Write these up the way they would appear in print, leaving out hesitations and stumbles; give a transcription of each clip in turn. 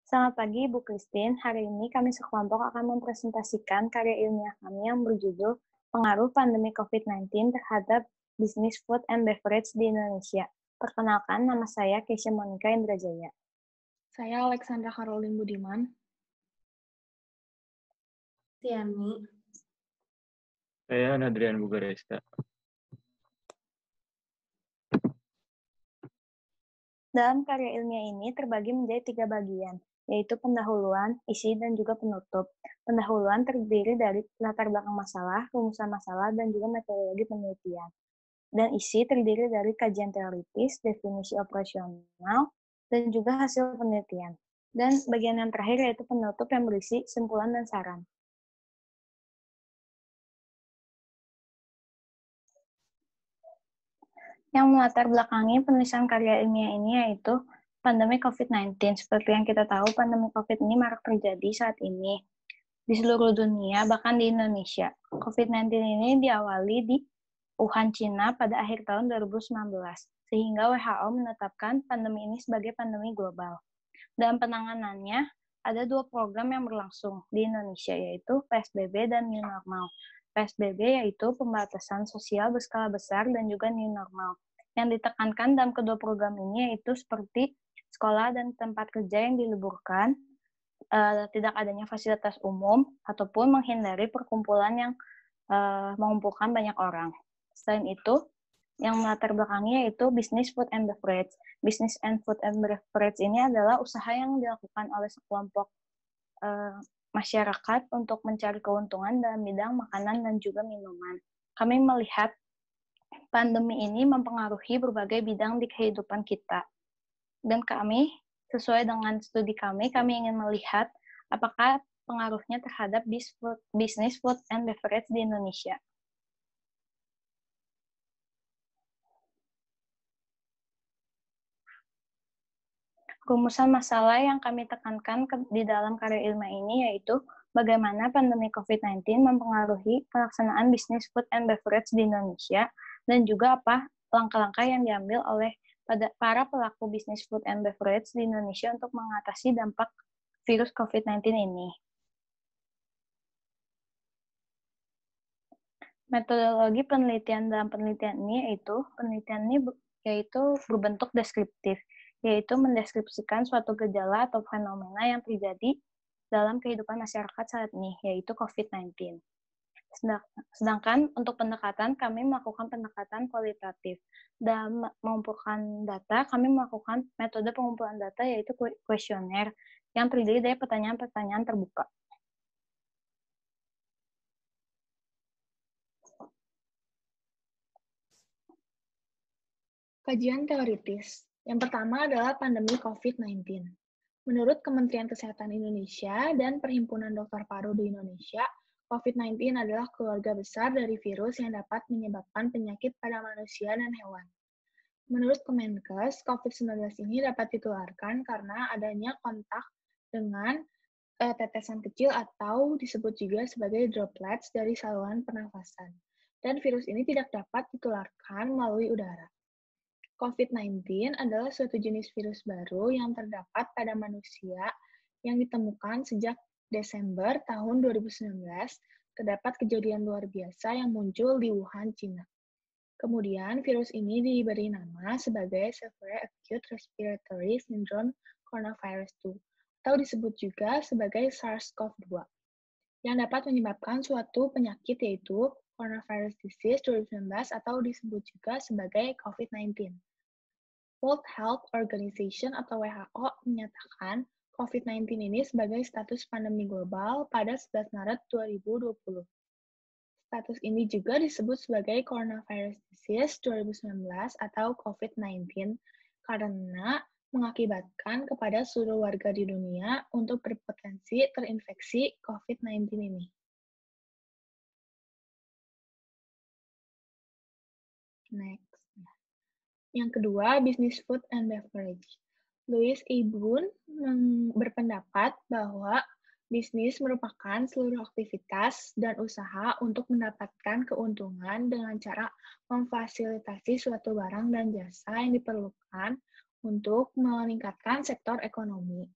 Selamat pagi, Ibu Christine. Hari ini kami sekelompok akan mempresentasikan karya ilmiah kami yang berjudul Pengaruh Pandemi COVID-19 terhadap Bisnis Food and Beverage di Indonesia. Perkenalkan, nama saya Keisha Monica Indrajaya. Saya Alexandra Caroline Budiman. Tiani. Saya Nadrian Bugaresta. Dalam karya ilmiah ini terbagi menjadi 3 bagian, yaitu pendahuluan, isi, dan juga penutup. Pendahuluan terdiri dari latar belakang masalah, rumusan masalah, dan juga metodologi penelitian. Dan isi terdiri dari kajian teoritis, definisi operasional, dan juga hasil penelitian. Dan bagian yang terakhir yaitu penutup yang berisi simpulan dan saran. Yang melatar belakangi penulisan karya ilmiah ini yaitu pandemi COVID-19. Seperti yang kita tahu, pandemi COVID ini marak terjadi saat ini di seluruh dunia, bahkan di Indonesia. COVID-19 ini diawali di Wuhan, Cina pada akhir tahun 2019, sehingga WHO menetapkan pandemi ini sebagai pandemi global. Dalam penanganannya, ada 2 program yang berlangsung di Indonesia, yaitu PSBB dan New Normal. PSBB yaitu pembatasan sosial berskala besar dan juga New Normal. Yang ditekankan dalam kedua program ini yaitu seperti sekolah dan tempat kerja yang diliburkan, tidak adanya fasilitas umum, ataupun menghindari perkumpulan yang mengumpulkan banyak orang. Selain itu, yang melatar belakangnya yaitu bisnis food and beverage. Business and food and beverage ini adalah usaha yang dilakukan oleh sekelompok masyarakat untuk mencari keuntungan dalam bidang makanan dan juga minuman. Kami melihat pandemi ini mempengaruhi berbagai bidang di kehidupan kita. Dan kami, sesuai dengan studi kami ingin melihat apakah pengaruhnya terhadap bisnis food and beverage di Indonesia. Rumusan masalah yang kami tekankan di dalam karya ilmiah ini yaitu bagaimana pandemi COVID-19 mempengaruhi pelaksanaan bisnis food and beverage di Indonesia dan juga apa langkah-langkah yang diambil oleh para pelaku bisnis food and beverage di Indonesia untuk mengatasi dampak virus COVID-19 ini. Metodologi penelitian dalam penelitian ini yaitu berbentuk deskriptif, yaitu mendeskripsikan suatu gejala atau fenomena yang terjadi dalam kehidupan masyarakat saat ini, yaitu COVID-19. Sedangkan untuk pendekatan, kami melakukan pendekatan kualitatif. Dalam mengumpulkan data, kami melakukan metode pengumpulan data yaitu kuesioner yang terdiri dari pertanyaan-pertanyaan terbuka. Kajian teoritis. Yang pertama adalah pandemi COVID-19. Menurut Kementerian Kesehatan Indonesia dan Perhimpunan Dokter Paru di Indonesia, COVID-19 adalah keluarga besar dari virus yang dapat menyebabkan penyakit pada manusia dan hewan. Menurut Kemenkes, COVID-19 ini dapat ditularkan karena adanya kontak dengan tetesan kecil atau disebut juga sebagai droplets dari saluran pernafasan. Dan virus ini tidak dapat ditularkan melalui udara. COVID-19 adalah suatu jenis virus baru yang terdapat pada manusia yang ditemukan sejak Desember tahun 2019, terdapat kejadian luar biasa yang muncul di Wuhan, Cina. Kemudian, virus ini diberi nama sebagai Severe Acute Respiratory Syndrome Coronavirus 2, atau disebut juga sebagai SARS-CoV-2, yang dapat menyebabkan suatu penyakit yaitu Coronavirus Disease 2019 atau disebut juga sebagai COVID-19. World Health Organization atau WHO menyatakan COVID-19 ini sebagai status pandemi global pada 11 Maret 2020. Status ini juga disebut sebagai Coronavirus Disease 2019 atau COVID-19 karena mengakibatkan kepada seluruh warga di dunia untuk berpotensi terinfeksi COVID-19 ini. Next. Yang kedua, Business Food and Beverage. Louis E. Boone berpendapat bahwa bisnis merupakan seluruh aktivitas dan usaha untuk mendapatkan keuntungan dengan cara memfasilitasi suatu barang dan jasa yang diperlukan untuk meningkatkan sektor ekonomi.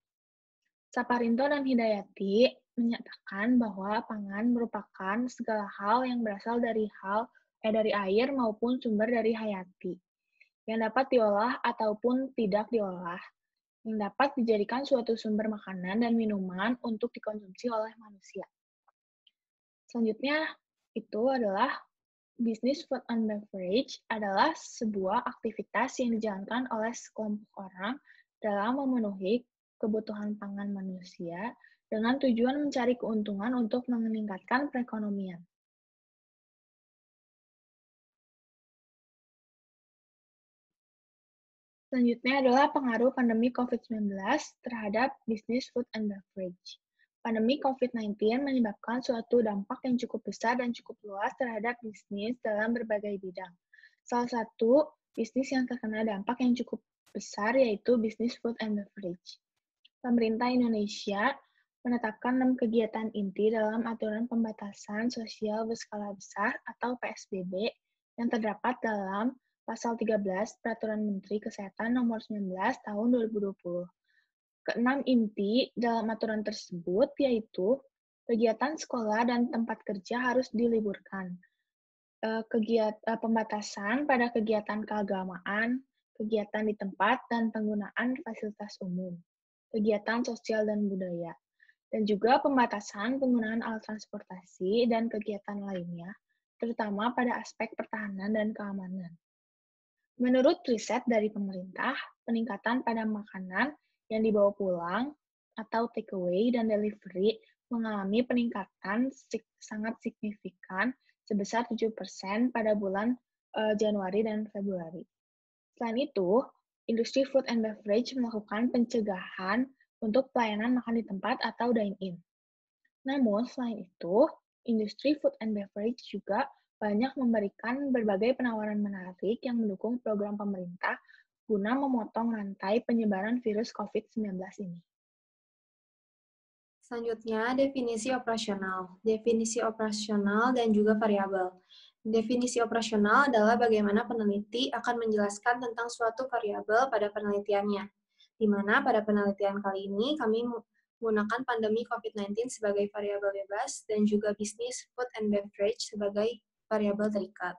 Saparinto dan Hidayati menyatakan bahwa pangan merupakan segala hal yang berasal dari air maupun sumber dari hayati, yang dapat diolah ataupun tidak diolah, yang dapat dijadikan suatu sumber makanan dan minuman untuk dikonsumsi oleh manusia. Selanjutnya, itu adalah bisnis food and beverage adalah sebuah aktivitas yang dijalankan oleh sekelompok orang dalam memenuhi kebutuhan pangan manusia dengan tujuan mencari keuntungan untuk meningkatkan perekonomian. Selanjutnya adalah pengaruh pandemi COVID-19 terhadap bisnis food and beverage. Pandemi COVID-19 menyebabkan suatu dampak yang cukup besar dan cukup luas terhadap bisnis dalam berbagai bidang. Salah satu bisnis yang terkena dampak yang cukup besar yaitu bisnis food and beverage. Pemerintah Indonesia menetapkan 6 kegiatan inti dalam aturan pembatasan sosial berskala besar atau PSBB yang terdapat dalam Pasal 13 Peraturan Menteri Kesehatan Nomor 19 Tahun 2020. Keenam inti dalam aturan tersebut yaitu kegiatan sekolah dan tempat kerja harus diliburkan. Pembatasan pada kegiatan keagamaan, kegiatan di tempat, dan penggunaan fasilitas umum, kegiatan sosial dan budaya, dan juga pembatasan penggunaan alat transportasi dan kegiatan lainnya, terutama pada aspek pertahanan dan keamanan. Menurut riset dari pemerintah, peningkatan pada makanan yang dibawa pulang atau takeaway dan delivery mengalami peningkatan sangat signifikan sebesar 7% pada bulan Januari dan Februari. Selain itu, industri food and beverage melakukan pencegahan untuk pelayanan makan di tempat atau dine-in. Namun, selain itu, industri food and beverage juga banyak memberikan berbagai penawaran menarik yang mendukung program pemerintah guna memotong rantai penyebaran virus COVID-19 ini. Selanjutnya, definisi operasional. Definisi operasional dan juga variabel. Definisi operasional adalah bagaimana peneliti akan menjelaskan tentang suatu variabel pada penelitiannya, di mana pada penelitian kali ini kami menggunakan pandemi COVID-19 sebagai variabel bebas dan juga bisnis food and beverage sebagai variabel terikat.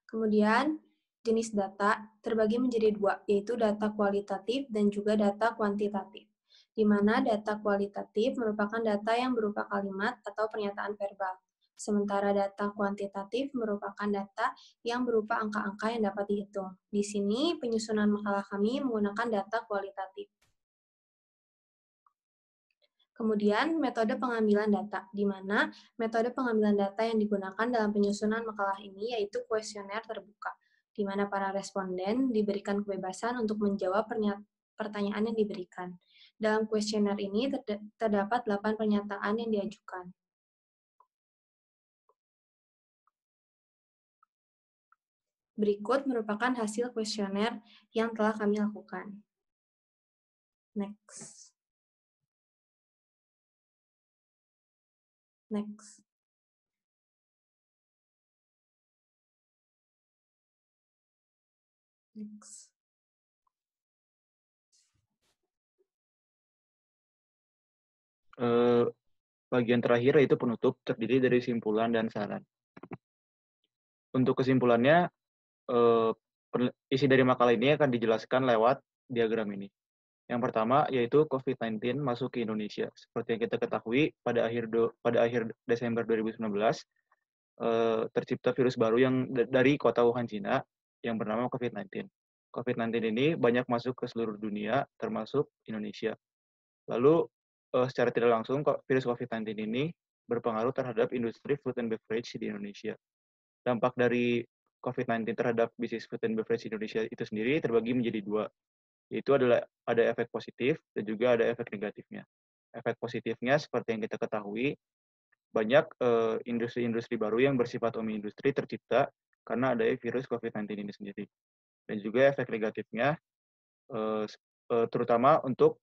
Kemudian, jenis data terbagi menjadi dua, yaitu data kualitatif dan juga data kuantitatif, di mana data kualitatif merupakan data yang berupa kalimat atau pernyataan verbal, sementara data kuantitatif merupakan data yang berupa angka-angka yang dapat dihitung. Di sini, penyusunan makalah kami menggunakan data kualitatif. Kemudian, metode pengambilan data, di mana metode pengambilan data yang digunakan dalam penyusunan makalah ini yaitu kuesioner terbuka, di mana para responden diberikan kebebasan untuk menjawab pertanyaan yang diberikan. Dalam kuesioner ini terdapat 8 pernyataan yang diajukan. Berikut merupakan hasil kuesioner yang telah kami lakukan. Next. Next. Next. Bagian terakhir yaitu penutup terdiri dari simpulan dan saran. Untuk kesimpulannya, isi dari makalah ini akan dijelaskan lewat diagram ini. Yang pertama yaitu COVID-19 masuk ke Indonesia. Seperti yang kita ketahui, pada akhir Desember 2019 tercipta virus baru yang dari kota Wuhan, Cina, yang bernama COVID-19. COVID-19 ini banyak masuk ke seluruh dunia, termasuk Indonesia. Lalu secara tidak langsung virus COVID-19 ini berpengaruh terhadap industri food and beverage di Indonesia. Dampak dari COVID-19 terhadap bisnis food and beverage Indonesia itu sendiri terbagi menjadi dua, yaitu adalah ada efek positif dan juga ada efek negatifnya. Efek positifnya seperti yang kita ketahui, banyak industri-industri baru yang bersifat industri tercipta karena ada virus COVID-19 ini sendiri. Dan juga efek negatifnya, terutama untuk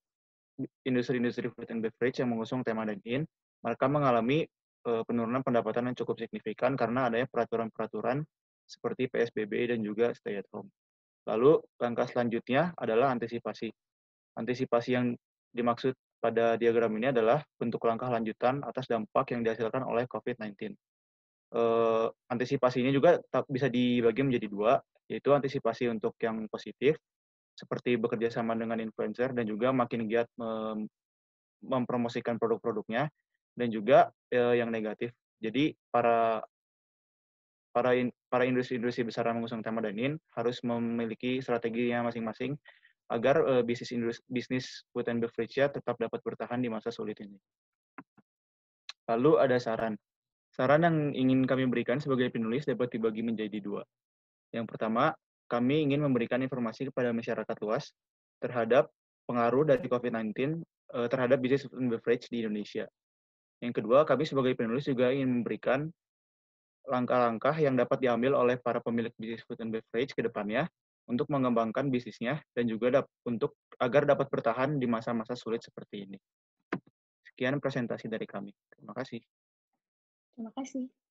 industri-industri food and beverage yang mengusung tema dine-in, mereka mengalami penurunan pendapatan yang cukup signifikan karena adanya peraturan-peraturan seperti PSBB dan juga stay at home. Lalu langkah selanjutnya adalah antisipasi. Antisipasi yang dimaksud pada diagram ini adalah bentuk langkah lanjutan atas dampak yang dihasilkan oleh COVID-19. Antisipasinya juga bisa dibagi menjadi dua, yaitu antisipasi untuk yang positif, seperti bekerja sama dengan influencer dan juga makin giat mempromosikan produk-produknya, dan juga yang negatif. Jadi para industri-industri besar yang mengusung tema Dine-in harus memiliki strateginya masing-masing agar bisnis food and beverage-nya tetap dapat bertahan di masa sulit ini. Lalu ada saran. Saran yang ingin kami berikan sebagai penulis dapat dibagi menjadi dua. Yang pertama, kami ingin memberikan informasi kepada masyarakat luas terhadap pengaruh dari COVID-19 terhadap bisnis food and beverage di Indonesia. Yang kedua, kami sebagai penulis juga ingin memberikan langkah-langkah yang dapat diambil oleh para pemilik bisnis food and beverage ke depannya untuk mengembangkan bisnisnya dan juga agar dapat bertahan di masa-masa sulit seperti ini. Sekian presentasi dari kami. Terima kasih. Terima kasih.